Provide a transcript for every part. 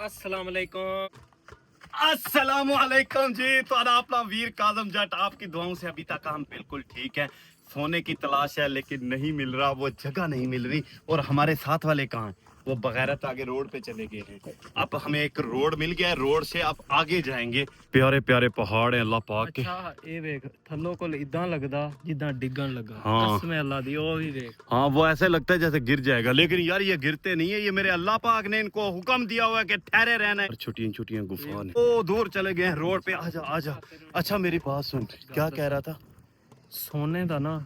अस्सलाम वालेकुम। अस्सलाम वालेकुम जी। तो अपना वीर काज़म जट आपकी दुआओं से अभी तक हम बिल्कुल ठीक है। सोने की तलाश है लेकिन नहीं मिल रहा, वो जगह नहीं मिल रही। और हमारे साथ वाले कहाँ हैं? वो बगैरत आगे रोड पे चले गए हैं। अब हमें एक रोड मिल गया है, रोड से अब आगे जाएंगे। प्यारे प्यारे पहाड़ हैं अल्लाह पाक के। अच्छा ये वेख थल्लों को इदां लगदा जिद्दां डिगन लगा। हाँ। कसम अल्लाह दी ओ भी वेख। हाँ, वो ऐसे लगता है जैसे गिर जाएगा, लेकिन यार ये गिरते नहीं है। ये मेरे अल्लाह पाक ने इनको हुक्म दिया हुआ है कि ठहरे रहना है। छोटी छोटी गुफा ने ओ दूर चले गए हैं रोड पे। आजा आजा। अच्छा मेरी बात सुन, क्या कह रहा था? सोने दा ना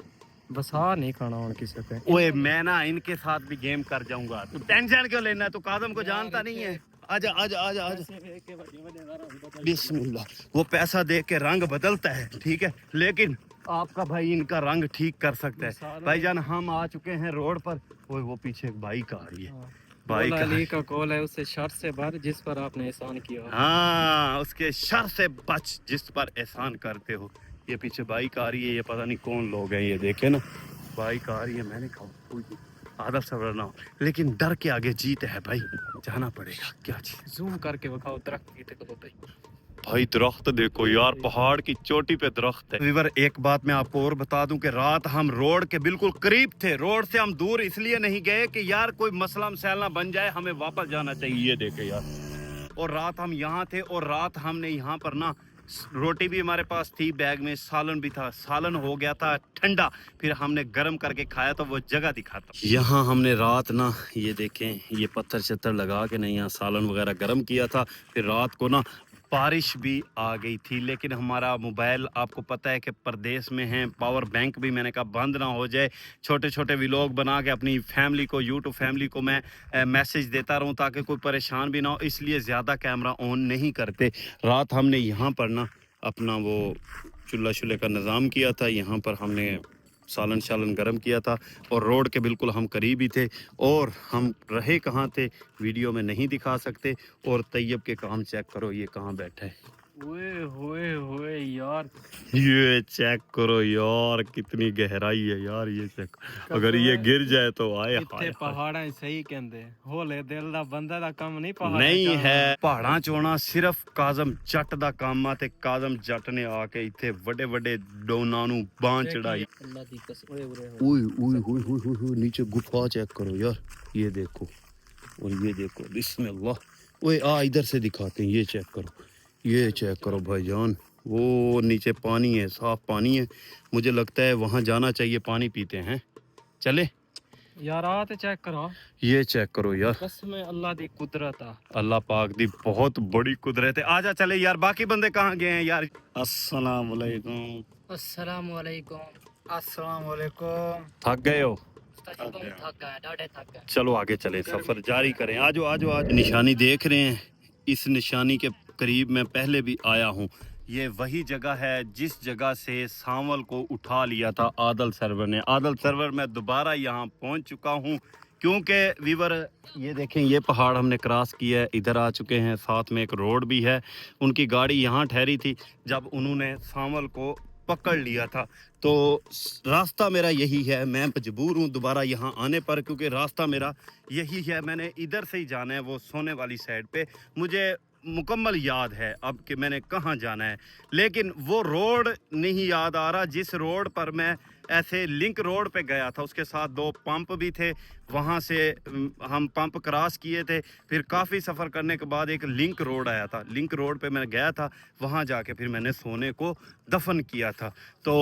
बसा नहीं खाना हुन किसे पे। ओए मैं ना इनके साथ भी गेम कर जाऊंगा, तू टेंशन क्यों लेना है? तू कादम को जानता नहीं है। आजा आजा आजा आजा। बिस्मिल्लाह। वो पैसा देख के रंग बदलता है, ठीक है, लेकिन आपका भाई इनका रंग ठीक कर सकता है। भाईजान हम आ चुके हैं रोड पर। ओए वो पीछे एक बाइक आ रही है। बाइक अली का कॉल है, उससे शर से भर जिस पर आपने एहसान किया। हाँ, उसके शर से बच जिस पर एहसान करते हो। ये पीछे बाइक आ रही है, ये पता नहीं कौन लोग हैं। ये देखे ना बाइक आ रही है। मैंने कहा आदब सबर ना हो, लेकिन डर के आगे जीत है भाई, जाना पड़ेगा। क्या चीज? जूम करके बखाओ दरख्त की तक होता है। भाई दरख्त देखो यार, पहाड़ की चोटी पे दरख्त है। रिवर एक बात मैं आपको और बता दूं कि रात हम रोड के बिल्कुल करीब थे। रोड से हम दूर इसलिए नहीं गए कि यार कोई मसला मसैल ना बन जाए, हमें वापस जाना चाहिए। ये देखे यार, और रात हम यहाँ थे और रात हमने यहाँ पर ना रोटी भी हमारे पास थी, बैग में सालन भी था। सालन हो गया था ठंडा, फिर हमने गर्म करके खाया तो वो जगह दिखाता। यहाँ हमने रात ना ये देखें, ये पत्थर शत्थर लगा के नहीं यहाँ सालन वगैरह गर्म किया था। फिर रात को ना बारिश भी आ गई थी, लेकिन हमारा मोबाइल आपको पता है कि परदेश में है। पावर बैंक भी मैंने कहा बंद ना हो जाए। छोटे छोटे व्लॉग बना के अपनी फैमिली को, यूट्यूब फैमिली को मैं मैसेज देता रहूं ताकि कोई परेशान भी ना हो, इसलिए ज़्यादा कैमरा ऑन नहीं करते। रात हमने यहाँ पर ना अपना वो चूल्हा शुल्हे का निज़ाम किया था। यहाँ पर हमने सालन शालन गर्म किया था और रोड के बिल्कुल हम करीब ही थे। और हम रहे कहाँ थे वीडियो में नहीं दिखा सकते। और तैयब के काम चेक करो, ये कहाँ बैठा है। ओए यार, ये चेक करो यार, कितनी गहराई है यार। ये चेक, अगर ये गिर जाए तो आए इत्थे पहाड़ा सही कहंदे होले दिल दा बंदा दा काम नहीं पहाड़ नहीं है। पहाड़ा चोना सिर्फ काजम जट दा काम आ, ते काजम जट ने आके इत्थे बड़े बड़े डोना नू बांह चढ़ाई। अल्लाह दी कसम। ओए ओए ओए ओए ओए, नीचे गुफा चेक करो यार, ये देखो और ये देखो। बिस्मिल्लाह। ओए आ इधर से दिखाते हैं, ये चेक करो, ये चेक करो भाईजान। वो नीचे पानी है, साफ पानी है। मुझे लगता है वहां जाना चाहिए, पानी पीते हैं। चले यार आ ते चेक करो, ये चेक करो यार। कसम अल्लाह दी कुदरत आ। अल्लाह पाक दी बहुत बड़ी कुदरत है। आजा चले यार, बाकी बंदे कहाँ गए हैं यार? अस्सलाम वालेकुम। अस्सलाम वालेकुम। अस्सलाम वालेकुम। थक गए हो? चलो आगे चले, सफर जारी करें। आजो आजो आज। निशानी देख रहे हैं, इस निशानी के करीब मैं पहले भी आया हूँ। ये वही जगह है जिस जगह से सांवल को उठा लिया था आदल सरवर ने। आदल सरवर मैं दोबारा यहाँ पहुँच चुका हूँ, क्योंकि वीवर ये देखें, ये पहाड़ हमने क्रॉस किया है, इधर आ चुके हैं। साथ में एक रोड भी है। उनकी गाड़ी यहाँ ठहरी थी जब उन्होंने सांवल को पकड़ लिया था। तो रास्ता मेरा यही है, मैं मजबूर हूँ दोबारा यहाँ आने पर, क्योंकि रास्ता मेरा यही है। मैंने इधर से ही जाना है, वो सोने वाली साइड पे। मुझे मुकम्मल याद है अब कि मैंने कहाँ जाना है, लेकिन वो रोड नहीं याद आ रहा जिस रोड पर मैं ऐसे लिंक रोड पे गया था। उसके साथ दो पंप भी थे, वहाँ से हम पंप क्रॉस किए थे। फिर काफ़ी सफ़र करने के बाद एक लिंक रोड आया था, लिंक रोड पे मैं गया था। वहाँ जाके फिर मैंने सोने को दफन किया था। तो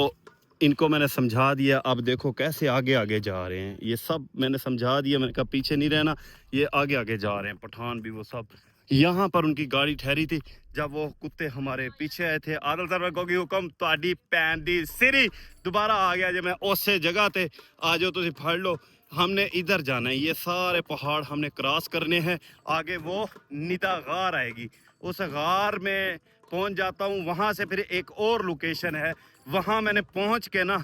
इनको मैंने समझा दिया, अब देखो कैसे आगे आगे जा रहे हैं। ये सब मैंने समझा दिया, मैंने कहा पीछे नहीं रहना, ये आगे आगे जा रहे हैं। पठान भी वो सब यहाँ पर उनकी गाड़ी ठहरी थी जब वो कुत्ते हमारे पीछे आए थे। आदल सरवर को हुक्म तुहाडी भैन दी सिरी दोबारा आ गया जे मैं उस जगह ते आ जाओ, तुसी फड़ लो। हमने इधर जाना है, ये सारे पहाड़ हमने क्रॉस करने हैं। आगे वो निदा गार आएगी, उस गार में पहुंच जाता हूँ। वहाँ से फिर एक और लोकेशन है, वहाँ मैंने पहुँच के ना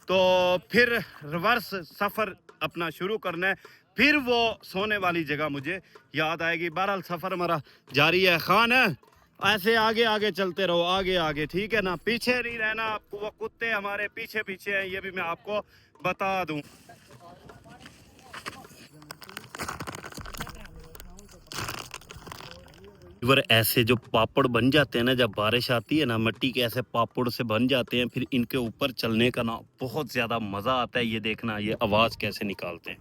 तो फिर रिवर्स सफ़र अपना शुरू करना है। फिर वो सोने वाली जगह मुझे याद आएगी। बहरहाल सफ़र हमारा जारी है। खान है, ऐसे आगे आगे चलते रहो, आगे आगे, ठीक है ना, पीछे नहीं रहना। वो कुत्ते हमारे पीछे पीछे हैं, ये भी मैं आपको बता दूं। इवर ऐसे जो पापड़ बन जाते हैं ना, जब बारिश आती है ना, मिट्टी के ऐसे पापड़ से बन जाते हैं, फिर इनके ऊपर चलने का ना बहुत ज़्यादा मज़ा आता है। ये देखना, ये आवाज़ कैसे निकालते हैं,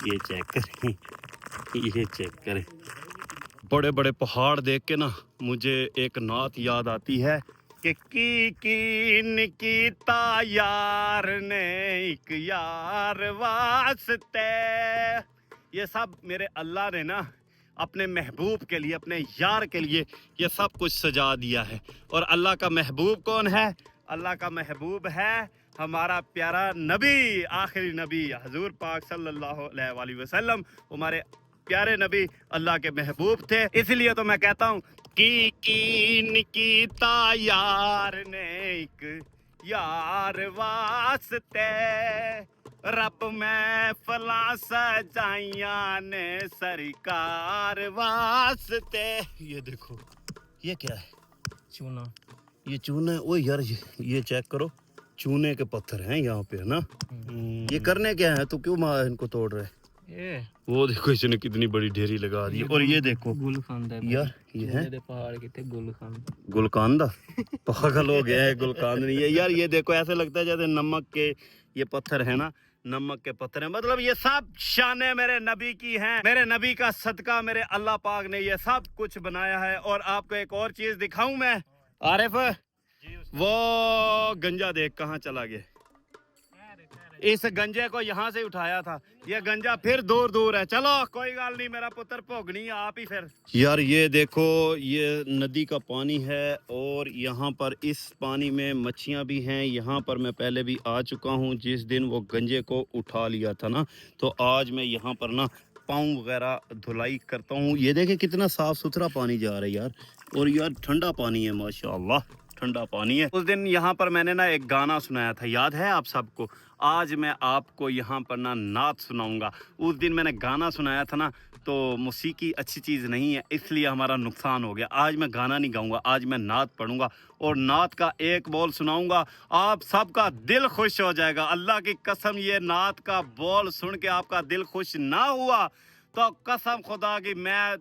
ये चेक करें, ये चेक करें। बड़े बड़े पहाड़ देख के ना मुझे एक नात याद आती है कि कीता यार ने एक यार वास्ते। ये सब मेरे अल्लाह ने ना अपने महबूब के लिए, अपने यार के लिए ये सब कुछ सजा दिया है। और अल्लाह का महबूब कौन है? अल्लाह का महबूब है हमारा प्यारा नबी, आखिरी नबी हजूर पाक सल्लल्लाहु अलैहि वसल्लम। हमारे प्यारे नबी अल्लाह के महबूब थे। इसलिए तो मैं कहता हूँ कीता यार ने एक यार वास्ते, रब में फला सजाइया ने सरकार वास्ते। ये देखो, ये क्या है? चूना। ये चूना है। ओ यार, ये चेक करो, चूने के पत्थर हैं यहाँ पे, है ना। ये करने क्या है? तो क्यों माँ इनको तोड़ रहे? ये वो देखो, इसने कितनी बड़ी ढेरी लगा दी। और ये देखो गुलकंद है यार, ये है पहाड़ कितने गुलकंद। गुलकांदा। पागल हो गया है, गुलकांद नहीं है यार। ये देखो, ऐसे लगता है जैसे नमक के ये पत्थर है ना, नमक के पत्थर है। मतलब ये सब शाने मेरे नबी की हैं। मेरे नबी का सदका मेरे अल्लाह पाक ने ये सब कुछ बनाया है। और आपको एक और चीज दिखाऊं मैं, आरिफ, वो गंजा देख कहाँ चला गया। इस गंजे को यहाँ से उठाया था, ये गंजा फिर दूर दूर है। चलो कोई गल नहीं, मेरा पुत्र भोगनी आप ही फिर। यार ये देखो, ये नदी का पानी है और यहाँ पर इस पानी में मच्छियाँ भी हैं। यहाँ पर मैं पहले भी आ चुका हूँ। जिस दिन वो गंजे को उठा लिया था ना, तो आज मैं यहाँ पर ना पाँव वगैरह धुलाई करता हूँ। ये देखे कितना साफ सुथरा पानी जा रहा है यार। और यार ठंडा पानी है, माशाअल्लाह ठंडा पानी है। उस दिन यहाँ पर मैंने ना एक गाना सुनाया था, याद है आप सबको? आज मैं आपको यहाँ पर ना नात सुनाऊंगा। उस दिन मैंने गाना सुनाया था ना, तो मौसीकी अच्छी चीज़ नहीं है, इसलिए हमारा नुकसान हो गया। आज मैं गाना नहीं गाऊंगा, आज मैं नात पढ़ूंगा और नात का एक बोल सुनाऊंगा। आप सबका दिल खुश हो जाएगा। अल्लाह की कसम, ये नात का बोल सुन के आपका दिल खुश ना हुआ तो कसम खुदा की मैं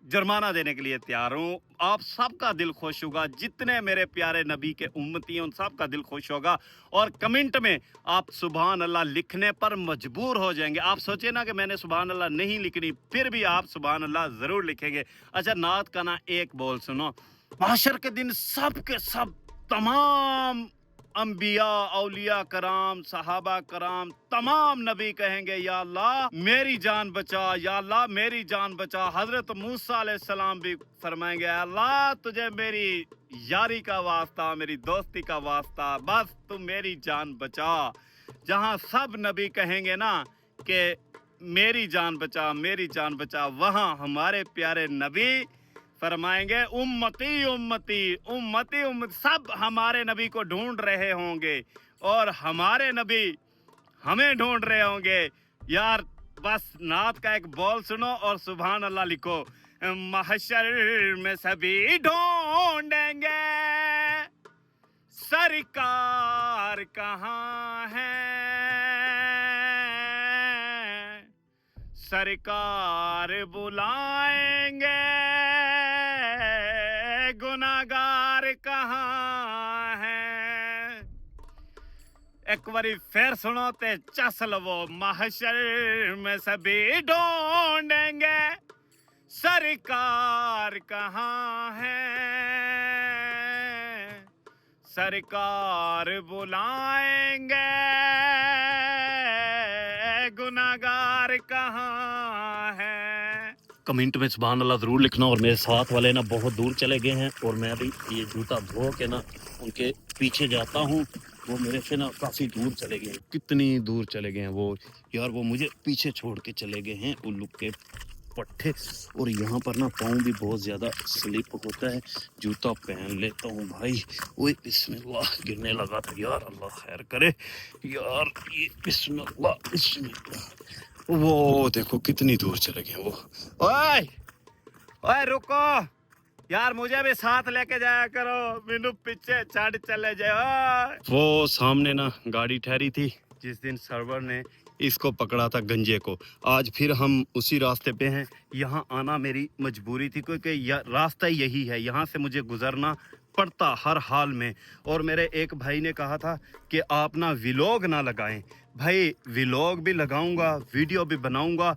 जुर्माना देने के लिए तैयार हूँ। आप सबका दिल खुश होगा, जितने मेरे प्यारे नबी के उम्मती हैं उन सबका दिल खुश होगा। और कमेंट में आप सुभान अल्लाह लिखने पर मजबूर हो जाएंगे। आप सोचे ना कि मैंने सुभान अल्लाह नहीं लिखनी, फिर भी आप सुभान अल्लाह ज़रूर लिखेंगे। अच्छा, नात का ना एक बोल सुनो। माशर के दिन सब के सब तमाम अंबिया, औलिया कराम, सहाबा कराम, तमाम नबी कहेंगे, या अल्लाह मेरी जान बचा, या अल्लाह मेरी जान बचा। हजरत मूसा अलैहिस्सलाम भी फरमाएंगे, अल्लाह तुझे मेरी यारी का वास्ता, मेरी दोस्ती का वास्ता, बस तुम मेरी जान बचा। जहाँ सब नबी कहेंगे ना कि मेरी जान बचा, मेरी जान बचा, वहाँ हमारे प्यारे नबी फरमाएंगे उम्मती उम्मती उम्मती उम्मती। सब हमारे नबी को ढूंढ रहे होंगे और हमारे नबी हमें ढूंढ रहे होंगे। यार बस नात का एक बोल सुनो और सुभान अल्लाह लिखो। महशर में सभी ढूंढेंगे सरकार कहाँ है, सरकार बुलाएंगे गुनाहगार कहाँ है। एक बारी फिर सुनो ते चस लवो। महशर में सभी ढूंढेंगे सरकार कहाँ है, सरकार बुलाएंगे गुनाहगार कहाँ है। कमेंट में सुभान अल्लाह ज़रूर लिखना। और मेरे साथ वाले ना बहुत दूर चले गए हैं और मैं भी ये जूता धो के ना उनके पीछे जाता हूँ। वो मेरे से ना काफ़ी दूर चले गए हैं। कितनी दूर चले गए हैं वो यार, वो मुझे पीछे छोड़ के चले गए हैं उल्लू के पट्टे। और यहाँ पर ना पाँव भी बहुत ज़्यादा स्लिप होता है। जूता पहन लेता हूँ भाई। ओए बिस्मिल्लाह, गिरने लगा था यार, अल्लाह खैर करे यार। ये बिस्मिल्लाह बिस्मिल्लाह। वो देखो कितनी दूर चले गए वो। ओए ओए रुको यार, मुझे भी साथ लेके जाया करो, मैनू पीछे छड़ चले जाओ। वो सामने ना गाड़ी ठहरी थी जिस दिन सर्वर ने اس کو پکڑا تھا گنجے کو. آج پھر ہم اسی راستے پہ ہیں. یہاں آنا میری مجبوری تھی کیونکہ راستہ یہی ہے, یہاں سے مجھے گزرنا پڑتا ہر حال میں. اور میرے ایک بھائی نے کہا تھا کہ آپ نا ویلوگ نہ لگائیں. بھائی ویلوگ بھی لگاؤں گا, ویڈیو بھی بناؤں گا.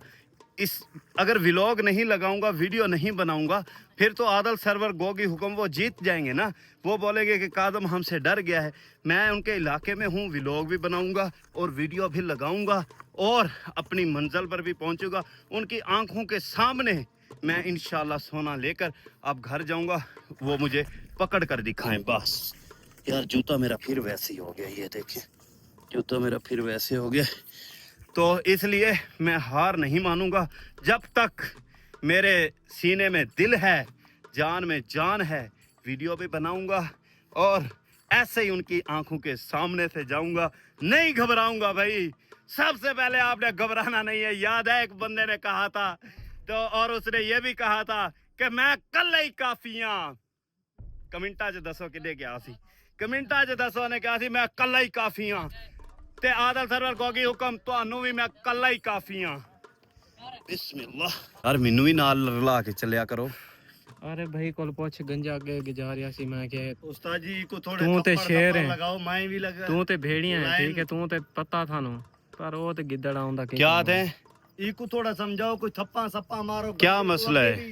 اگر ویلوگ نہیں لگاؤں گا, ویڈیو نہیں بناؤں گا, پھر تو عادل سرور گوگی حکم وہ جیت جائیں گے نا. وہ بولیں گے کہ کاظم ہم سے ڈر گیا ہے. میں ان کے علاقے میں ہوں, ویلوگ بھی بناؤں گا اور ویڈیو بھی لگاؤں گا اور اپنی منزل پر بھی پہنچوں گا. ان کی آنکھوں کے سامنے میں انشاءاللہ سونا لے کر اب گھر جاؤں گا, وہ مجھے پکڑ کر دکھائیں بس. یار جوتا میرا پھر ویسے ہی ہو گیا, یہ دیکھیں جوتا میرا پھر ویسے ہو گیا. تو اس لیے میں ہار نہیں مانوں گا جب تک میرے سینے میں دل ہے, جان میں جان ہے. ویڈیو بھی بناؤں گا اور ایسے ہی ان کی آنکھوں کے سامنے سے جاؤں گا. نہیں گھبراؤں گا بھائی. سب سے پہلے آپ نے گھبرانا نہیں ہے. یاد ہے ایک بندے نے کہا تھا تو, اور اس نے یہ بھی کہا تھا کہ میں کل ہی کافی ہاں. کمنٹا چ دسو کدے کیا سی, کمنٹا چ دسو نے کہا سی میں کل ہی کافی ہاں. تے عادل سرور گوگی حکم تانوں بھی میں کلا ہی کافی ہاں. بسم اللہ. یار مینوں بھی نال رلا کے چلیا کرو. ارے بھائی کول پوچھ گنجا اگے گجا رہا سی میں کہ استاد جی کو تھوڑے تو تے شیر ہے, لگاؤ, میں بھی لگا. تو تے بھیڑیاں ہے ٹھیک ہے, تو تے پتہ تھانو, پر وہ تے گدڑ آوندا کہ کیا ہے ای کو تھوڑا سمجھاؤ, کوئی تھپا سپا مارو. کیا مسئلہ ہے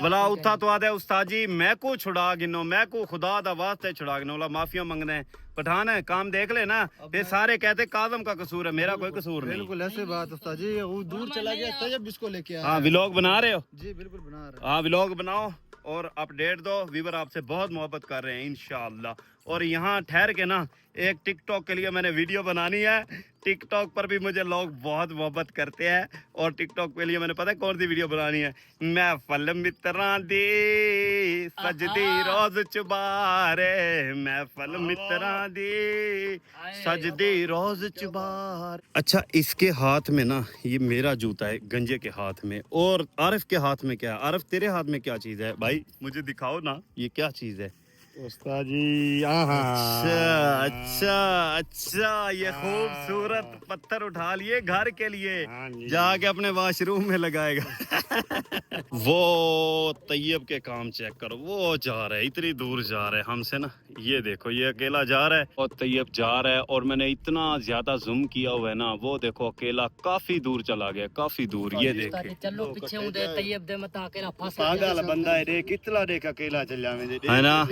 بلا اتھا تو آدھے استاد جی میں کو چھڑا گنو, میں کو خدا دا واسطے چھڑا گنو. اللہ معافیا منگنے ہیں. پٹھان ہے کام دیکھ لے نا, پھر سارے کہتے کاظم کا قصور ہے, میرا کوئی قصور نہیں. بالکل ایسے بات استاد جی, وہ دور چلا گیا طیب اس کو لے کے آیا. ہاں ویلوگ بنا رہے ہو؟ جی بالکل بنا رہے ہیں. ہاں ویلوگ بناؤ اور اپڈیٹ دو. ویور آپ سے بہت محبت کر رہے ہیں انشاءاللہ. اور یہاں ٹھہر کے نا ایک ٹک ٹاک کے لیے میں نے ویڈیو بنانی ہے. ٹک ٹاک پر بھی مجھے لوگ بہت محبت کرتے ہیں, اور ٹک ٹاک کے لیے میں نے پتہ ہے کون سی ویڈیو بنانی ہے. میں فل متراں دی سجدی روز چبارے, میں فل متراں دی سجدی روز چبار. اچھا اس کے ہاتھ میں نا یہ میرا جوتا ہے گنجے کے ہاتھ میں, اور عارف کے ہاتھ میں کیا ہے؟ عارف تیرے ہاتھ میں کیا چیز ہے بھائی, مجھے دکھاؤ نا یہ کیا چیز ہے. استاد جی اچھا اچھا اچھا, یہ خوبصورت پتھر اٹھا لیے گھر کے لیے, جا کے اپنے واش روم میں لگائے گا. وہ طیب کے کام چیک کرو, وہ جا رہا ہے اتنی دور جا رہا ہے ہم سے نا. یہ دیکھو یہ اکیلا جا رہا ہے اور طیب جا رہا ہے, اور میں نے اتنا زیادہ زوم کیا ہوا ہے نا, وہ دیکھو اکیلا کافی دور چلا گیا, کافی دور. یہ دیکھیں چلو پیچھے ہوں دے طیب دے متا اکیلا پھنس پاگل بندہ ہے, دیکھ کتنا دیکھ اکیلا چل جا ہے نا.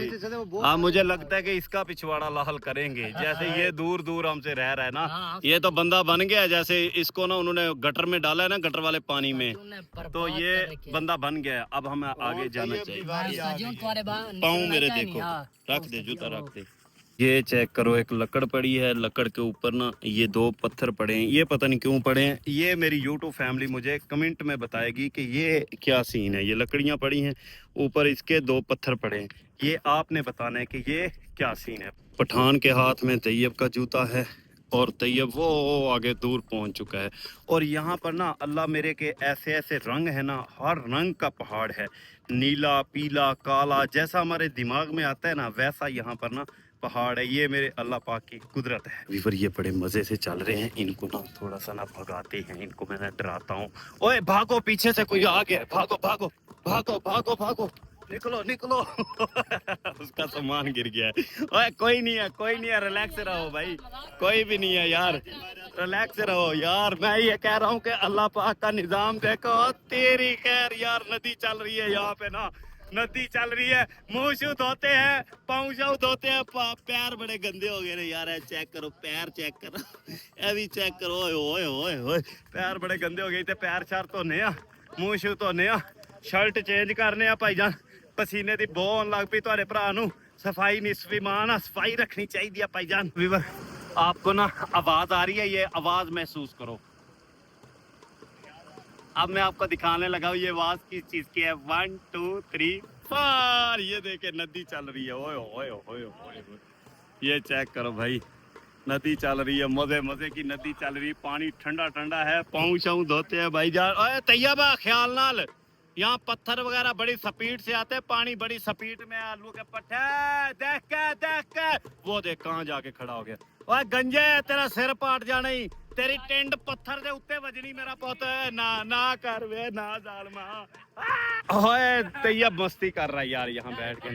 ہاں مجھے لگتا ہے کہ اس کا پچھواڑا لاحل کریں گے, جیسے یہ دور دور ہم سے رہ رہا ہے نا. یہ تو بندہ بن گیا, جیسے اس کو نا انہوں نے گٹر میں ڈالا ہے نا, گٹر والے پانی میں, تو یہ بندہ بن گیا. اب ہمیں آگے جانا چاہیے. پاؤں میرے دیکھو, رکھ دے جوتا رکھ دے. یہ چیک کرو, ایک لکڑ پڑی ہے, لکڑ کے اوپر نا یہ دو پتھر پڑے ہیں. یہ پتہ نہیں کیوں پڑے ہیں. یہ میری یوٹیوب فیملی مجھے کمنٹ میں بتائے گی کہ یہ کیا سین ہے. یہ لکڑیاں پڑی ہیں, اوپر اس کے دو پتھر پڑے ہیں. یہ آپ نے بتانا ہے کہ یہ کیا سین ہے. پٹھان کے ہاتھ میں طیب کا جوتا ہے, اور طیب وہ آگے دور پہنچ چکا ہے. اور یہاں پر نا اللہ میرے کے ایسے ایسے رنگ ہے نا, ہر رنگ کا پہاڑ ہے, نیلا پیلا کالا, جیسا ہمارے دماغ میں آتا ہے نا ویسا یہاں پر نا پہاڑ ہے. یہ میرے اللہ پاک کی قدرت ہے. ویور یہ بڑے مزے سے چل رہے ہیں, ان کو نا تھوڑا سا نا بھگاتے ہیں, ان کو میں نا ڈراتا ہوں. اوے بھاگو, پیچھے سے کوئی آ گیا, بھاگو بھاگو بھاگو بھاگو بھاگو, نکلو نکلو. اس کا سامان گر گیا ہے. اوے کوئی نہیں ہے, کوئی نہیں ہے, ریلیکس رہو بھائی, کوئی بھی نہیں ہے یار, ریلیکس رہو یار. میں یہ کہہ رہا ہوں کہ اللہ پاک کا نظام دیکھو. تیری خیر یار, ندی چل رہی ہے یہاں پہ نا, ندی چل رہی ہے. منہ شو دھوتے ہیں, پاؤں شو دھوتے ہیں, پیر بڑے گندے ہو گئے یار. چیک کرو پیر, چیک کرو, اے بھی چیک کرو. اوئے اوئے اوئے, پیر بڑے گندے ہو گئے. تے پیر شار دھونے آ, منہ شو دھونے آ, شرٹ چینج کرنے آ بھائی جان. پسینے دی بو آن لگ پئی تہاڈے بھرا نوں. صفائی نصف ایمان آ, صفائی رکھنی چاہیے بھائی جان. ویور آپ کو نا آواز آ رہی ہے, یہ آواز محسوس کرو. اب میں آپ کو دکھانے لگا ہوں یہ آواز کس چیز کی ہے. 1 2 3 4. یہ دیکھیں ندی چل رہی ہے. اوئے اوئے اوئے اوئے, یہ چیک کرو بھائی, ندی چل رہی ہے, مزے مزے کی ندی چل رہی ہے. پانی ٹھنڈا ٹھنڈا ہے, پاؤں شاؤں دھوتے ہیں بھائی جان. اوے طیبہ خیال نال, یہاں پتھر وغیرہ بڑی سپیڈ سے آتے ہیں, پانی بڑی سپیڈ میں. آلو کے پٹھے دیکھ کے, وہ دیکھ کہاں جا کے کھڑا ہو گیا. اوے گنجے تیرا سر پاٹ جانا ہی, ਤੇਰੀ ਟਿੰਡ ਪੱਥਰ ਦੇ ਉੱਤੇ ਵੱਜਣੀ ਮੇਰਾ ਪੁੱਤ ਨਾ ਕਰ ਵੇ ਨਾ ਜ਼ਾਲਮਾ ਓਏ ਤੈयब मस्ती कर रहा है यार यहाँ बैठ के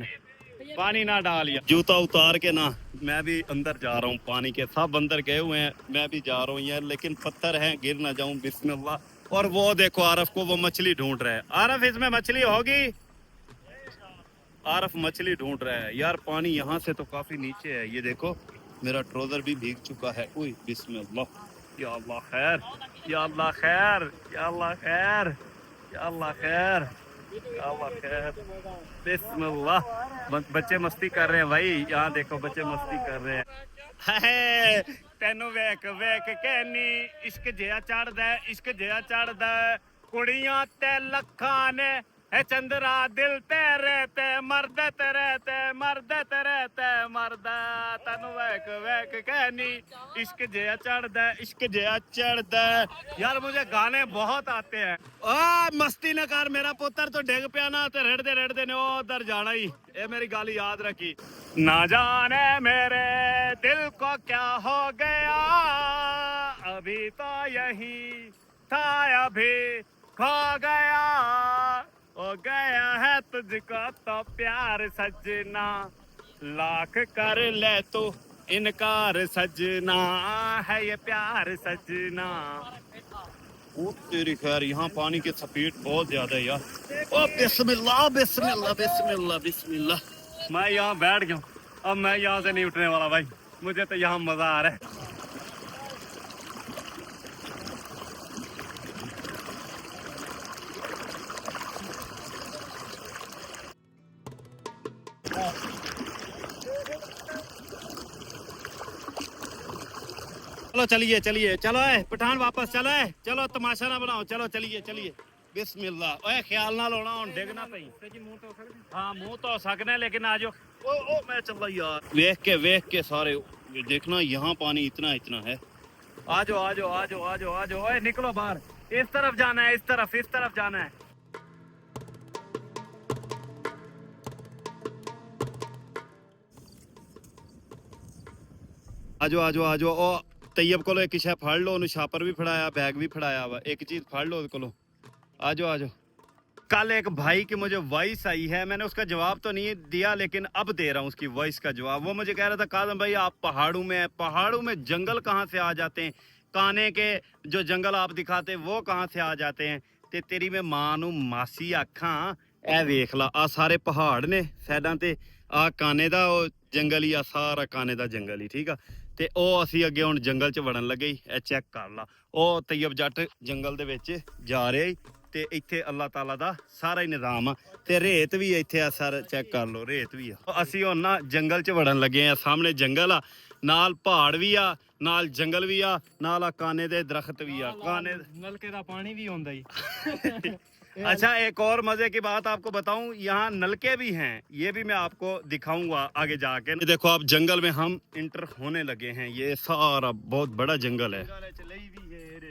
पानी ना डाल यार जूता उतार के ना मैं भी अंदर जा रहा हूँ पानी के सब अंदर गए हुए हैं मैं भी जा रहा हूँ यार लेकिन पत्थर हैं गिर ना जाऊं बिस्मिल्लाह और वो देखो आरफ को वो मछली ढूंढ रहा है आरफ इसमें मछली होगी आरफ मछली ढूंढ रहा है यार पानी यहाँ से तो काफी नीचे है ये देखो मेरा ट्राउजर भी भीग चुका है ओए बिस्मिल्लाह या अल्लाह खैर या अल्लाह खैर या अल्लाह खैर या अल्लाह खैर या अल्लाह खैर बिस्मिल्लाह बच्चे मस्ती कर रहे हैं भाई यहाँ देखो बच्चे मस्ती कर रहे हैं तेनू वेख वेख कहनी इश्क जिया चढ़दा इश्क जिया चढ़दा कुड़ियां ते लखां ने है चंद्रा दिल तेरे ते मर्द तेरे ते मर्द तेरे ते मर्द तेनू वेख वेख कहनी इश्क जिया चढ़दा यार मुझे गाने बहुत आते हैं मस्ती न कर मेरा पुत्र तो डिग पिया ना ते रड़दे ने उधर जाना ही ये मेरी गल याद रखी ना जाने मेरे दिल को क्या हो गया अभी तो यही था अभी खो गया हो गया है तुझको तो प्यार सजना लाख कर ले तो इनकार सजना है ये प्यार सजना ओ तेरी खैर यहाँ पानी की स्पीड बहुत ज्यादा है यार ओ बिस्मिल्लाह बिस्मिल्लाह बिस्मिल्लाह बिस्मिल्लाह मैं यहाँ बैठ गया अब मैं यहाँ से नहीं उठने वाला भाई मुझे तो यहाँ मजा आ रहा है चलो चलिए चलिए चलो पठान वापस चलो चलो तमाशा ना बनाओ चलो चलिए चलिए बिस्मिल्लाह ओए ख्याल ना लोना हुन डिगना पई हां मुंह तो सकने लेकिन आ जाओ ओ मैं चल रहा यार वेख के सारे देखना यहाँ पानी इतना है आ जाओ ओए निकलो बाहर इस तरफ जाना है इस तरफ जाना है आ जाओ ओ तैयब को एक शे फड़ लो छापर भी फड़ाया बैग भी फड़ाया वा एक चीज फड़ लो को आ जाओ कल एक भाई की मुझे वॉइस आई है मैंने उसका जवाब तो नहीं दिया लेकिन अब दे रहा हूँ उसकी वॉइस का जवाब वो मुझे कह रहा था काज़म भाई आप पहाड़ों में जंगल कहाँ से आ जाते हैं काने के जो जंगल आप दिखाते वो कहाँ से आ जाते हैं ते तेरी मैं मां नू मासी आखा ए वेख ला आ सारे पहाड़ ने साइडां ते आ काने दा जंगल ही आ सारा काने दा जंगल ही ठीक आ ਤੇ ਉਹ ਅਸੀਂ ਅੱਗੇ ਹੁਣ ਜੰਗਲ 'ਚ ਵੜਨ ਲੱਗੇ ਇਹ ਚੈੱਕ ਕਰ ਲਾ ਉਹ ਤੈयब ਜੱਟ ਜੰਗਲ ਦੇ ਵਿੱਚ ਜਾ ਰਿਹਾ ਤੇ ਇੱਥੇ ਅੱਲਾਹ ਤਾਲਾ ਦਾ ਸਾਰਾ ਹੀ ਨਿਜ਼ਾਮ ਆ ਤੇ ਰੇਤ ਵੀ ਇੱਥੇ ਆ ਸਰ ਚੈੱਕ ਕਰ ਲਓ ਰੇਤ ਵੀ ਆ ਅਸੀਂ ਹੁਣ ਨਾ ਜੰਗਲ 'ਚ ਵੜਨ ਲੱਗੇ ਆ ਸਾਹਮਣੇ ਜੰਗਲ ਆ ਨਾਲ ਪਹਾੜ ਵੀ ਆ ਨਾਲ ਜੰਗਲ ਵੀ ਆ ਨਾਲ ਆ ਕਾਨੇ ਦੇ ਦਰਖਤ ਵੀ ਆ ਕਾਨੇ ਨਲਕੇ ਦਾ ਪਾਣੀ ਵੀ ਹੁੰਦਾ ਹੀ अच्छा एक और मजे की बात आपको बताऊं यहाँ नलके भी हैं ये भी मैं आपको दिखाऊंगा आगे जाके देखो आप जंगल में हम इंटर होने लगे हैं ये सारा बहुत बड़ा जंगल है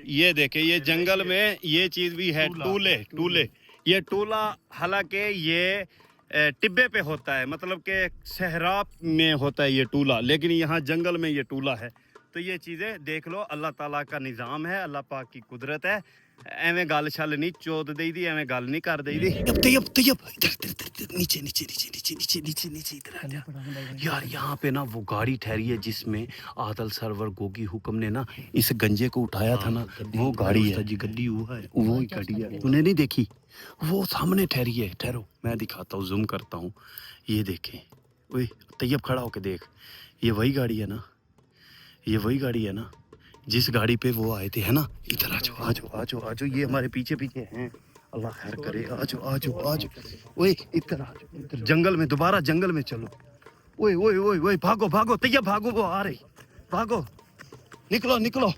ये देखे ये जंगल में ये चीज भी है टूले ये टूला हालांकि ये टिब्बे पे होता है मतलब कि सहरा में होता है ये टूला लेकिन यहाँ जंगल में ये टूला है तो ये चीज़ें देख लो अल्लाह ताला का निज़ाम है अल्लाह पाक की कुदरत है एवें गल छल नहीं चोद दई दी एवें गल नहीं कर दई दी तैयब नीचे इधर आ जा यार यहाँ पे ना वो गाड़ी ठहरी है जिसमें आदल सरवर गोगी हुक्म ने ना इस गंजे को उठाया था ना वो गाड़ी है जी गड्डी वो है वो ही गाड़ी है तूने नहीं देखी वो सामने ठहरी है ठहरो मैं दिखाता हूँ जूम करता हूँ ये देखें ओए तैयब खड़ा होके देख ये वही गाड़ी है ना ये वही गाड़ी है ना जिस गाड़ी पे वो आए थे है ना इधर आ जाओ ये हमारे पीछे हैं अल्लाह खैर करे आ जाओ ओए इधर आ जाओ इधर जंगल में दोबारा जंगल में चलो ओए भागो तैयब भागो वो आ रही भागो निकलो